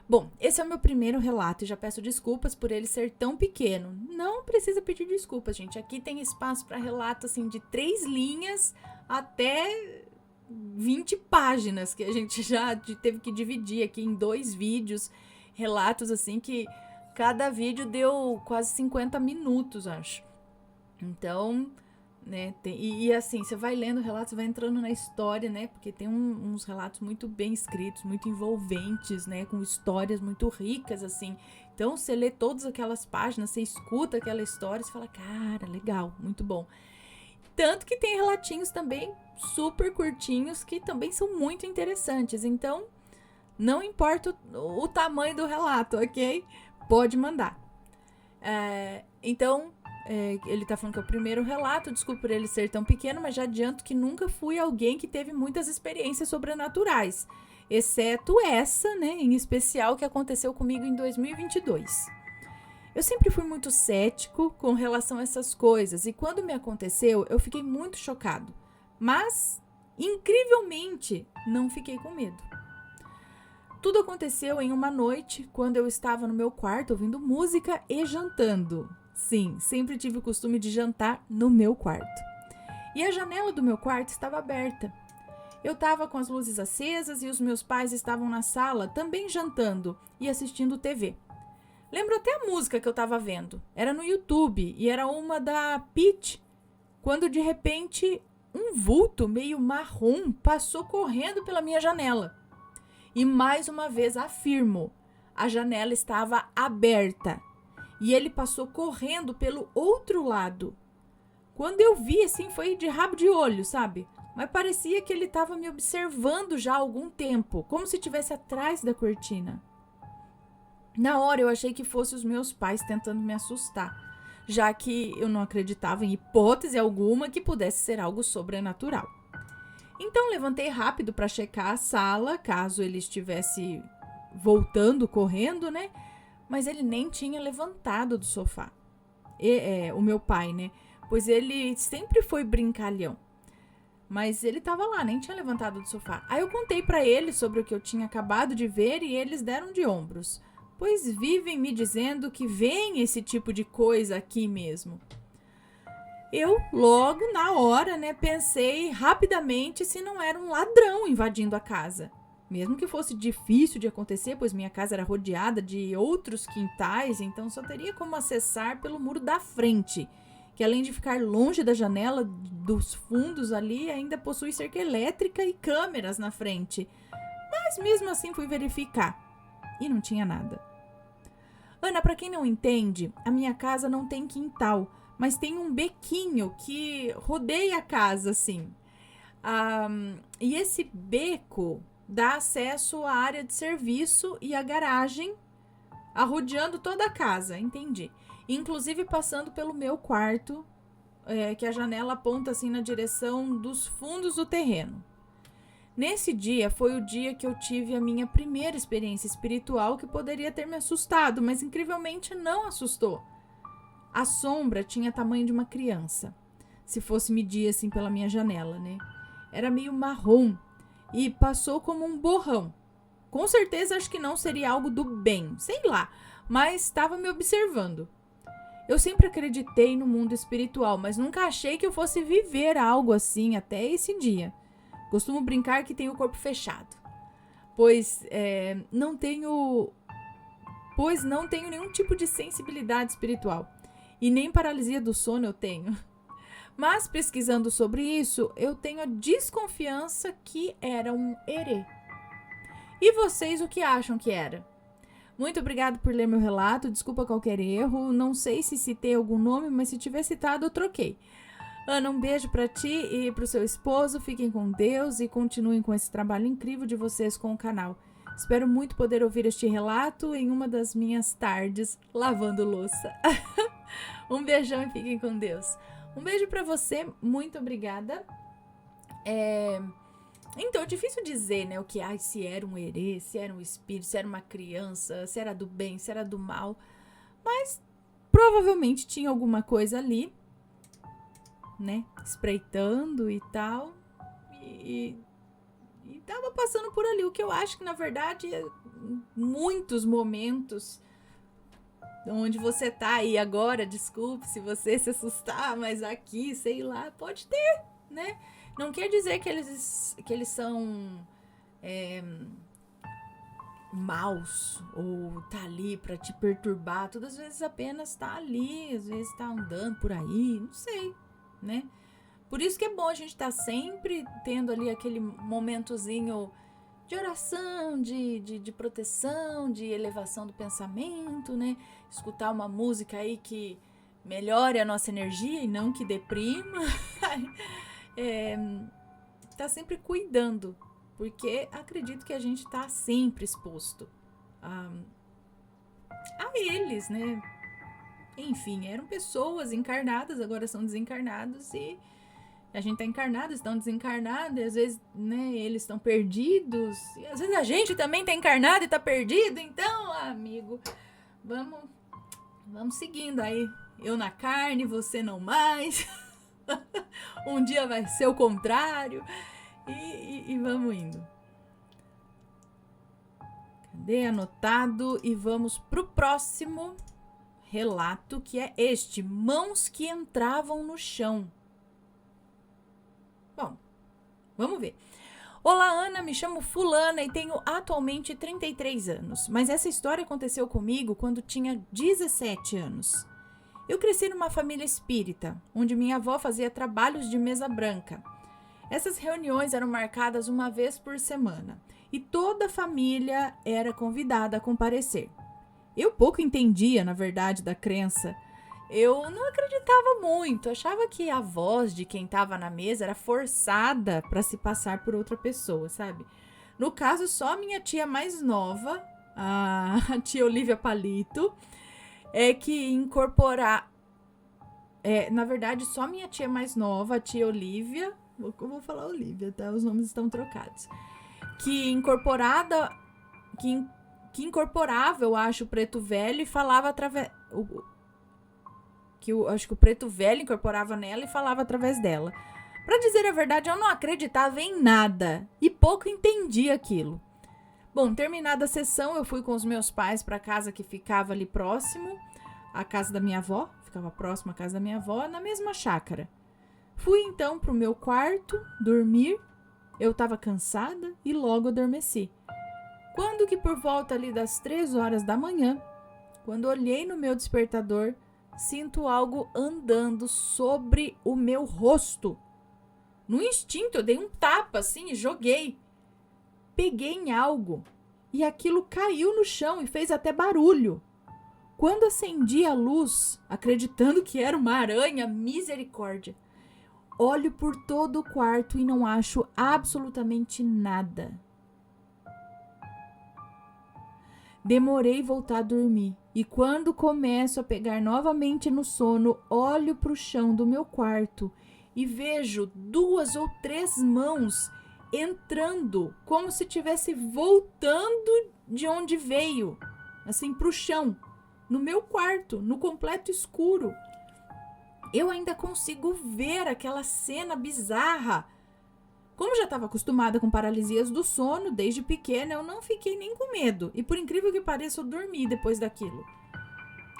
Bom, esse é o meu primeiro relato e já peço desculpas por ele ser tão pequeno. Não precisa pedir desculpas, gente. Aqui tem espaço para relato assim, de 3 linhas até 20 páginas, que a gente já teve que dividir aqui em 2 vídeos. Relatos assim que cada vídeo deu quase 50 minutos, acho. Então, né, e assim, você vai lendo relatos, você vai entrando na história, né, porque tem uns relatos muito bem escritos, muito envolventes, né, com histórias muito ricas, assim. Então, você lê todas aquelas páginas, você escuta aquela história, você fala, cara, legal, muito bom. Tanto que tem relatinhos também super curtinhos que também são muito interessantes. Então, não importa o tamanho do relato, ok? Pode mandar. Então, ele tá falando que é o primeiro relato, desculpa por ele ser tão pequeno, mas já adianto que nunca fui alguém que teve muitas experiências sobrenaturais, exceto essa, né, em especial, que aconteceu comigo em 2022. Eu sempre fui muito cético com relação a essas coisas, e quando me aconteceu, eu fiquei muito chocado, mas, incrivelmente, não fiquei com medo. Tudo aconteceu em uma noite, quando eu estava no meu quarto ouvindo música e jantando. Sim, sempre tive o costume de jantar no meu quarto. E a janela do meu quarto estava aberta. Eu estava com as luzes acesas e os meus pais estavam na sala também jantando e assistindo TV. Lembro até a música que eu estava vendo. Era no YouTube e era uma da Pitty, quando de repente um vulto meio marrom passou correndo pela minha janela. E mais uma vez afirmo, a janela estava aberta e ele passou correndo pelo outro lado. Quando eu vi, assim, foi de rabo de olho, sabe? Mas parecia que ele estava me observando já há algum tempo, como se estivesse atrás da cortina. Na hora eu achei que fosse os meus pais tentando me assustar, já que eu não acreditava em hipótese alguma que pudesse ser algo sobrenatural. Então levantei rápido para checar a sala, caso ele estivesse voltando, correndo, né? Mas ele nem tinha levantado do sofá. O meu pai, né? Pois ele sempre foi brincalhão. Mas ele estava lá, nem tinha levantado do sofá. Aí eu contei para eles sobre o que eu tinha acabado de ver e eles deram de ombros. Pois vivem me dizendo que vem esse tipo de coisa aqui mesmo. Eu, logo, na hora, né, pensei rapidamente se não era um ladrão invadindo a casa. Mesmo que fosse difícil de acontecer, pois minha casa era rodeada de outros quintais, então só teria como acessar pelo muro da frente, que além de ficar longe da janela dos fundos ali, ainda possui cerca elétrica e câmeras na frente. Mas mesmo assim fui verificar, e não tinha nada. Ana, para quem não entende, a minha casa não tem quintal, mas tem um bequinho que rodeia a casa, assim. E esse beco dá acesso à área de serviço e à garagem, rodeando toda a casa, entendi. Inclusive passando pelo meu quarto, que a janela aponta assim na direção dos fundos do terreno. Nesse dia foi o dia que eu tive a minha primeira experiência espiritual que poderia ter me assustado, mas incrivelmente não assustou. A sombra tinha tamanho de uma criança, se fosse medir assim pela minha janela, né? Era meio marrom e passou como um borrão. Com certeza acho que não seria algo do bem, sei lá, mas estava me observando. Eu sempre acreditei no mundo espiritual, mas nunca achei que eu fosse viver algo assim até esse dia. Costumo brincar que tenho o corpo fechado, pois não tenho nenhum tipo de sensibilidade espiritual. E nem paralisia do sono eu tenho. Mas pesquisando sobre isso, eu tenho a desconfiança que era um herê. E vocês o que acham que era? Muito obrigado por ler meu relato, desculpa qualquer erro, não sei se citei algum nome, mas se tiver citado eu troquei. Ana, um beijo pra ti e pro seu esposo, fiquem com Deus e continuem com esse trabalho incrível de vocês com o canal. Espero muito poder ouvir este relato em uma das minhas tardes lavando louça. Um beijão e fiquem com Deus. Um beijo pra você, muito obrigada. Então, é difícil dizer, né, se era um herê, se era um espírito, se era uma criança, se era do bem, se era do mal. Mas provavelmente tinha alguma coisa ali, né, espreitando e tal. E tava passando por ali, o que eu acho que, na verdade, muitos momentos onde você tá aí agora, desculpe se você se assustar, mas aqui, sei lá, pode ter, né? Não quer dizer que eles são maus ou tá ali pra te perturbar. Todas as vezes apenas tá ali, às vezes tá andando por aí, não sei, né? Por isso que é bom a gente estar sempre tendo ali aquele momentozinho de oração, de proteção, de elevação do pensamento, né? Escutar uma música aí que melhore a nossa energia e não que deprima. Tá sempre cuidando, porque acredito que a gente tá sempre exposto a eles, né? Enfim, eram pessoas encarnadas, agora são desencarnados e a gente tá encarnado, estão desencarnados, e às vezes, né, eles estão perdidos, e às vezes a gente também tá encarnado e tá perdido, então, amigo, vamos seguindo aí, eu na carne, você não mais, um dia vai ser o contrário, e vamos indo. Cadê? Anotado, e vamos pro próximo relato, que é este, mãos que entravam no chão. Bom, vamos ver. Olá, Ana, me chamo Fulana e tenho atualmente 33 anos, mas essa história aconteceu comigo quando tinha 17 anos. Eu cresci numa família espírita, onde minha avó fazia trabalhos de mesa branca. Essas reuniões eram marcadas uma vez por semana e toda a família era convidada a comparecer. Eu pouco entendia, na verdade, da crença. Eu não acreditava muito, achava que a voz de quem estava na mesa era forçada para se passar por outra pessoa, sabe? No caso, só a minha tia mais nova, a tia Olivia Palito, é que incorporar... na verdade, só a minha tia mais nova, a tia Olivia... Vou falar Olivia, tá? Os nomes estão trocados. Que incorporava, eu acho, o preto velho e falava através... acho que o preto velho incorporava nela e falava através dela. Pra dizer a verdade, eu não acreditava em nada e pouco entendia aquilo. Bom, terminada a sessão, eu fui com os meus pais pra casa que ficava ali próximo à casa da minha avó, ficava próximo à casa da minha avó, na mesma chácara. Fui então pro meu quarto dormir, eu tava cansada e logo adormeci. Quando que por volta ali das 3 horas da manhã, quando olhei no meu despertador, sinto algo andando sobre o meu rosto. No instinto, eu dei um tapa assim e joguei. Peguei em algo e aquilo caiu no chão e fez até barulho. Quando acendi a luz, acreditando que era uma aranha, misericórdia, olho por todo o quarto e não acho absolutamente nada. Demorei voltar a dormir e quando começo a pegar novamente no sono, olho para o chão do meu quarto e vejo 2 ou 3 mãos entrando como se estivesse voltando de onde veio, assim para o chão, no meu quarto, no completo escuro. Eu ainda consigo ver aquela cena bizarra. Como já estava acostumada com paralisias do sono, desde pequena eu não fiquei nem com medo. E por incrível que pareça, eu dormi depois daquilo.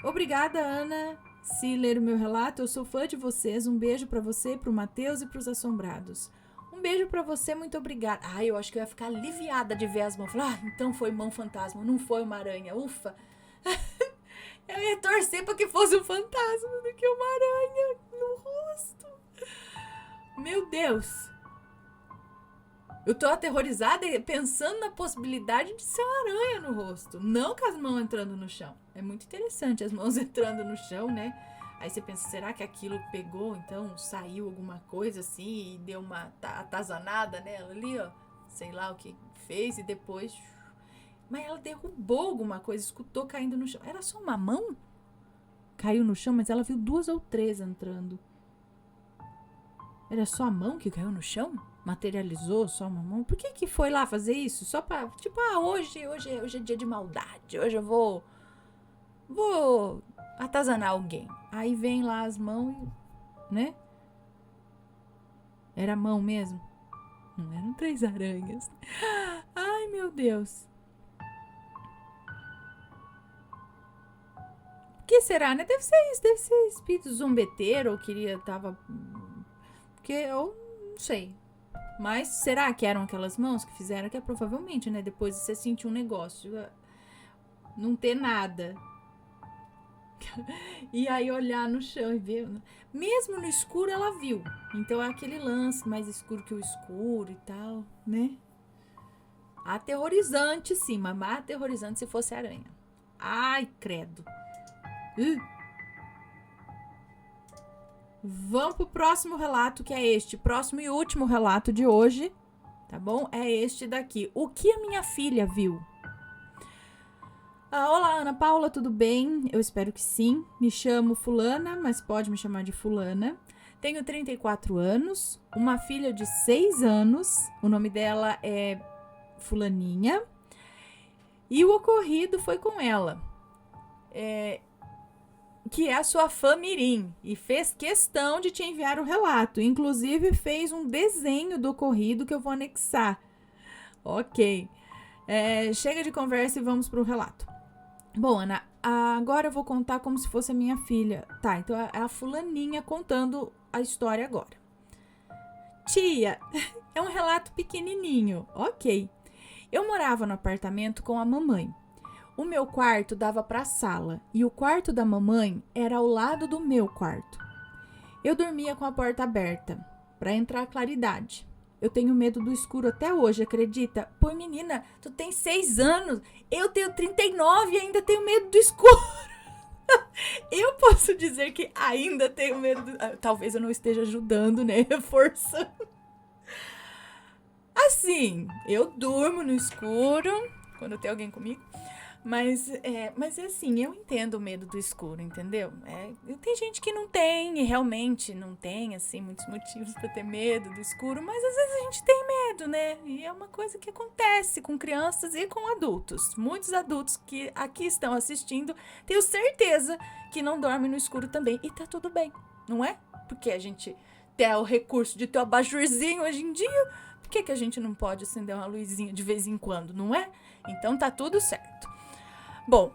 Obrigada, Ana. Se ler o meu relato, eu sou fã de vocês. Um beijo para você, pro Matheus e pros assombrados. Um beijo para você, muito obrigada. Eu acho que eu ia ficar aliviada de ver as mãos. Falar, então foi mão fantasma, não foi uma aranha. Ufa. Eu ia torcer para que fosse um fantasma do que uma aranha no rosto. Meu Deus. Eu tô aterrorizada pensando na possibilidade de ser uma aranha no rosto. Não com as mãos entrando no chão. É muito interessante as mãos entrando no chão, né? Aí você pensa, será que aquilo pegou, então saiu alguma coisa assim e deu uma atazanada nela ali, ó. Sei lá o que fez e depois... Mas ela derrubou alguma coisa, escutou caindo no chão. Era só uma mão? Caiu no chão, mas ela viu 2 ou 3 entrando. Era só a mão que caiu no chão? Materializou só uma mão? Por que foi lá fazer isso? Só pra, tipo, hoje é dia de maldade. Hoje eu vou atazanar alguém. Aí vem lá as mãos, né? Era a mão mesmo? Não eram 3 aranhas. Ai, meu Deus. O que será, né? Deve ser isso, deve ser espírito zombeteiro, ou tava... Porque eu não sei. Mas será que eram aquelas mãos que fizeram? Que é provavelmente, né? Depois de você sentir um negócio, não ter nada. E aí olhar no chão e ver. Mesmo no escuro ela viu. Então é aquele lance mais escuro que o escuro e tal, né? Aterrorizante, sim, mas mais aterrorizante se fosse aranha. Ai, credo. Vamos pro próximo relato, que é este. Próximo e último relato de hoje, tá bom? É este daqui. O que a minha filha viu? Olá, Ana Paula, tudo bem? Eu espero que sim. Me chamo Fulana, mas pode me chamar de Fulana. Tenho 34 anos, uma filha de 6 anos. O nome dela é Fulaninha. E o ocorrido foi com ela. Que é a sua fã mirim, e fez questão de te enviar o relato. Inclusive, fez um desenho do ocorrido que eu vou anexar. Ok. Chega de conversa e vamos pro relato. Bom, Ana, agora eu vou contar como se fosse a minha filha. Tá, então é a Fulaninha contando a história agora. Tia, é um relato pequenininho. Ok. Eu morava no apartamento com a mamãe. O meu quarto dava para a sala e o quarto da mamãe era ao lado do meu quarto. Eu dormia com a porta aberta para entrar claridade. Eu tenho medo do escuro até hoje, acredita? Pô, menina, tu tem 6 anos, eu tenho 39 e ainda tenho medo do escuro. Eu posso dizer que ainda tenho medo talvez eu não esteja ajudando, né? Reforçando. Assim, eu durmo no escuro quando tem alguém comigo. Mas assim, eu entendo o medo do escuro, entendeu? Tem gente que não tem, e realmente não tem, assim, muitos motivos pra ter medo do escuro, mas às vezes a gente tem medo, né? E é uma coisa que acontece com crianças e com adultos. Muitos adultos que aqui estão assistindo, tenho certeza que não dormem no escuro também. E tá tudo bem, não é? Porque a gente tem o recurso de ter o abajurzinho hoje em dia, por que a gente não pode acender uma luzinha de vez em quando, não é? Então tá tudo certo. Bom,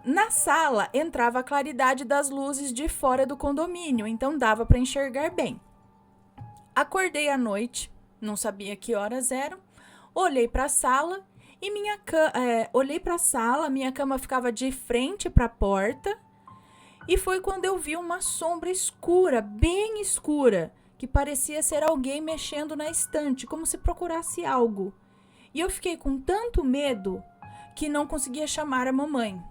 na sala entrava a claridade das luzes de fora do condomínio, então dava para enxergar bem. Acordei à noite, não sabia que horas eram, olhei para a sala e minha cama ficava de frente para a porta e foi quando eu vi uma sombra escura, bem escura, que parecia ser alguém mexendo na estante, como se procurasse algo. E eu fiquei com tanto medo que não conseguia chamar a mamãe.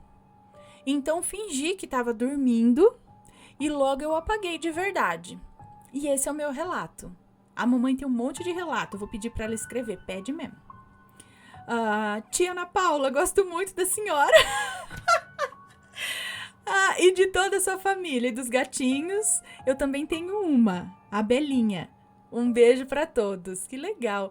Então fingi que estava dormindo e logo eu apaguei de verdade. E esse é o meu relato. A mamãe tem um monte de relato, eu vou pedir para ela escrever, pede mesmo. Tia Ana Paula, gosto muito da senhora. E de toda a sua família e dos gatinhos, eu também tenho uma, a Belinha. Um beijo para todos, que legal.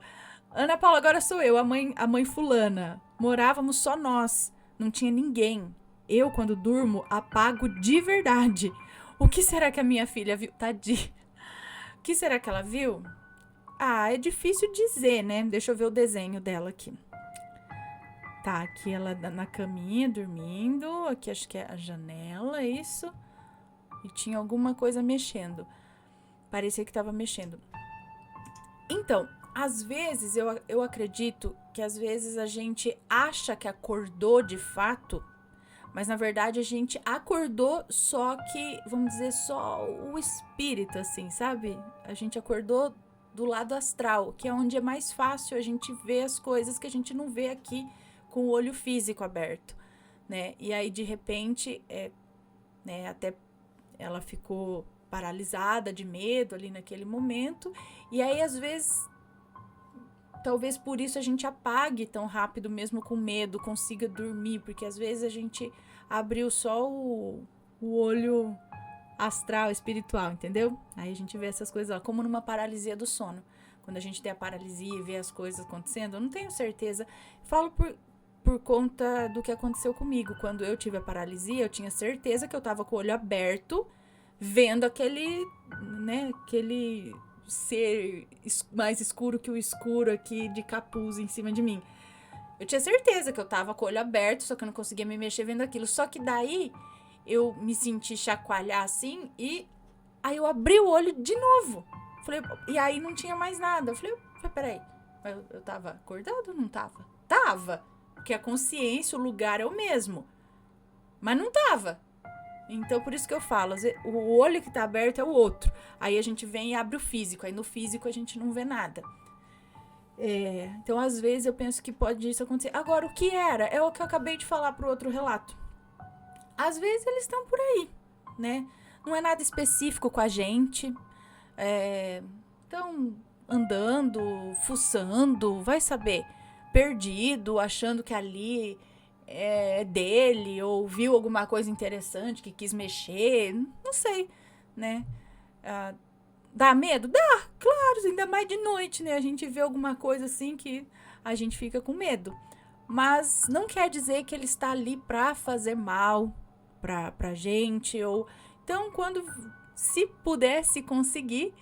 Ana Paula, agora sou eu, a mãe fulana. Morávamos só nós, não tinha ninguém. Eu, quando durmo, apago de verdade. O que será que a minha filha viu? Tadinha. O que será que ela viu? É difícil dizer, né? Deixa eu ver o desenho dela aqui. Tá, aqui ela na caminha, dormindo. Aqui acho que é a janela, isso. E tinha alguma coisa mexendo. Parecia que tava mexendo. Então, às vezes, eu acredito que às vezes a gente acha que acordou de fato, mas na verdade a gente acordou só que, vamos dizer, só o espírito, assim, sabe? A gente acordou do lado astral, que é onde é mais fácil a gente ver as coisas que a gente não vê aqui com o olho físico aberto, né? E aí, de repente, né, até ela ficou paralisada de medo ali naquele momento, e aí às vezes talvez por isso a gente apague tão rápido, mesmo com medo, consiga dormir, porque às vezes a gente abriu só o olho astral, espiritual, entendeu? Aí a gente vê essas coisas, como numa paralisia do sono. Quando a gente tem a paralisia e vê as coisas acontecendo, eu não tenho certeza. Falo por conta do que aconteceu comigo. Quando eu tive a paralisia, eu tinha certeza que eu tava com o olho aberto, vendo aquele ser mais escuro que o escuro aqui de capuz em cima de mim. Eu tinha certeza que eu tava com o olho aberto, só que eu não conseguia me mexer vendo aquilo. Só que daí eu me senti chacoalhar assim e aí eu abri o olho de novo. E aí não tinha mais nada. Eu falei, Falei, peraí, eu tava acordado ou não tava? Tava, porque a consciência, o lugar é o mesmo, mas não tava. Então, por isso que eu falo, o olho que tá aberto é o outro. Aí a gente vem e abre o físico, aí no físico a gente não vê nada. Então, às vezes, eu penso que pode isso acontecer. Agora, o que era? É o que eu acabei de falar pro outro relato. Às vezes, eles estão por aí, né? Não é nada específico com a gente. Estão andando, fuçando, vai saber. Perdido, achando que ali é dele, ou viu alguma coisa interessante que quis mexer. Não sei, né? Dá medo? Dá, claro, ainda mais de noite, né? A gente vê alguma coisa assim que a gente fica com medo. Mas não quer dizer que ele está ali pra fazer mal pra gente. Então, se pudesse conseguir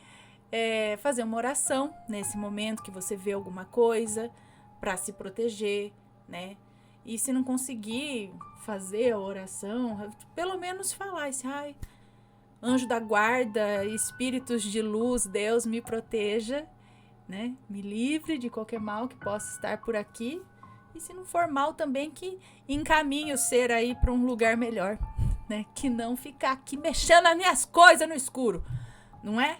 fazer uma oração nesse momento que você vê alguma coisa pra se proteger, né? E se não conseguir fazer a oração, pelo menos falar assim, ai, anjo da guarda, espíritos de luz, Deus me proteja, né? Me livre de qualquer mal que possa estar por aqui. E se não for mal também, que encaminhe o ser aí para um lugar melhor, né? Que não ficar aqui mexendo nas minhas coisas no escuro, não é?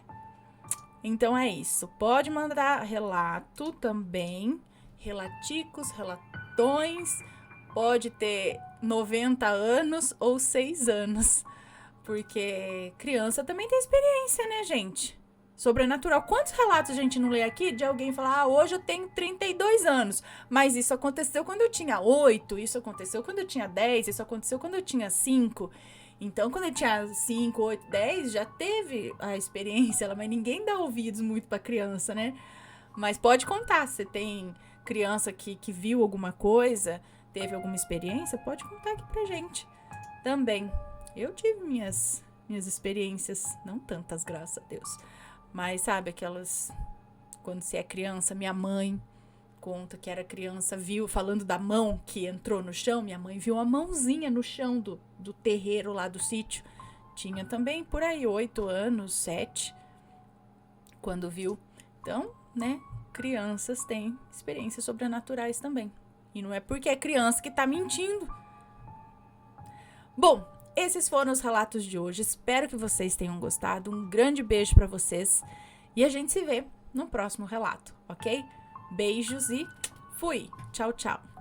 Então é isso. Pode mandar relato também, relaticos, relatões. Pode ter 90 anos ou 6 anos. Porque criança também tem experiência, né, gente? Sobrenatural. Quantos relatos a gente não lê aqui de alguém falar, hoje eu tenho 32 anos, mas isso aconteceu quando eu tinha 8, isso aconteceu quando eu tinha 10, isso aconteceu quando eu tinha 5. Então, quando eu tinha 5, 8, 10, já teve a experiência, mas ninguém dá ouvidos muito pra criança, né? Mas pode contar, se tem criança que viu alguma coisa, teve alguma experiência, pode contar aqui pra gente também. Eu tive minhas experiências, não tantas, graças a Deus. Mas sabe aquelas, quando você é criança, minha mãe conta que era criança, viu, falando da mão que entrou no chão, minha mãe viu uma mãozinha no chão do terreiro lá do sítio. Tinha também por aí 8 anos, 7, quando viu. Então, né, crianças têm experiências sobrenaturais também. E não é porque é criança que tá mentindo. Bom, esses foram os relatos de hoje. Espero que vocês tenham gostado. Um grande beijo pra vocês. E a gente se vê no próximo relato, ok? Beijos e fui! Tchau, tchau!